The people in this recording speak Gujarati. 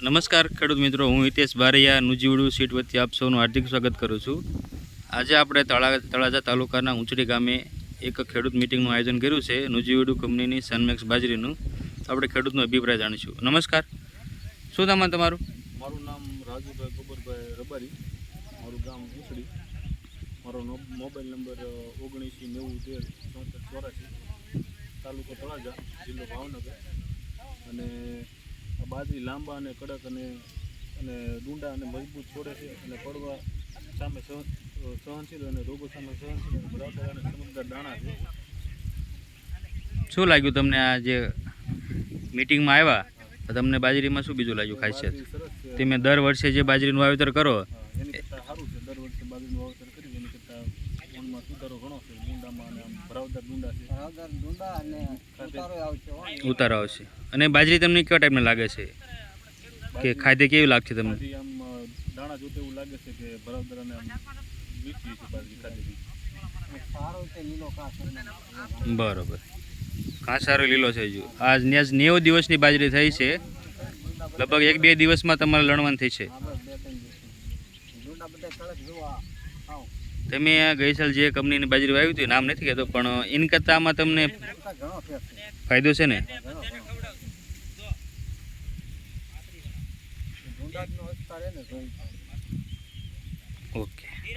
નમસ્કાર ખેડૂત મિત્રો, હું હિતેશ બારૈયા નુજીવડું સીટ વતી આપ સૌનું હાર્દિક સ્વાગત કરું છું। આજે આપણે તળાજા તાલુકાના ઊંચડી ગામે એક ખેડૂત મિટિંગનું આયોજન કર્યું છે નુજીવડું કંપનીની સનમેક્સ બાજરીનું। આપણે ખેડૂતનો અભિપ્રાય જાણીશું। નમસ્કાર, શું નામ તમારું? મારું નામ રાજુભાઈ ગોબરભાઈ રબારી, મારું ગામ ઊંચડી, મારો મોબાઈલ નંબર 7990137484, તાલુકો તળાજા, જિલ્લો ભાવનગર। અને આ બાજરી લાંબા અને કડક અને ડુંડા અને મજબૂત છોડે છે અને પડવા સામે સહનશીલ અને રોગો સામે સહનશીલ અને બરાબર અને ચમકદાર દાણા છે। શું લાગ્યું તમને આ જે મિટિંગમાં આવ્યા તો તમને બાજરીમાં શું બીજું લાગ્યું ખાસિયત? સરસ છે, તમે દર વર્ષે જે બાજરીનું વાવેતર કરો એની કરતાં સારું છે। દર વર્ષે બાજરીનું વાવેતર કરી એની કરતાં ઊંડમાં સુધારો ઘણો છે। ડુંડામાં અને આમ ભરાવદાર ડુંડા છે, ઉતારો આવશે। અને બાજરી તમને કેવા ટાઈપને લાગે છે કે ખાધે કેવી લાગશે તમને? બાજરી આમ દાણા જોતે એવું લાગે છે કે ભરાવદાર અને આમ મીઠી છે બાજરી ખાધેલી। બરોબર, ઘાસ સારો લીલો છે। હજુ આજ 90 દિવસની બાજરી થઈ છે, લગભગ 1-2 દિવસમાં તમારે લણવાન થઈ છે। તમે ગઈ સાલ જે કંપનીની બાજરી વાવી હતી, નામ નથી કહેતો, પણ એની કરતાં આમાં તમને ફાયદો છે ને? ઓકે।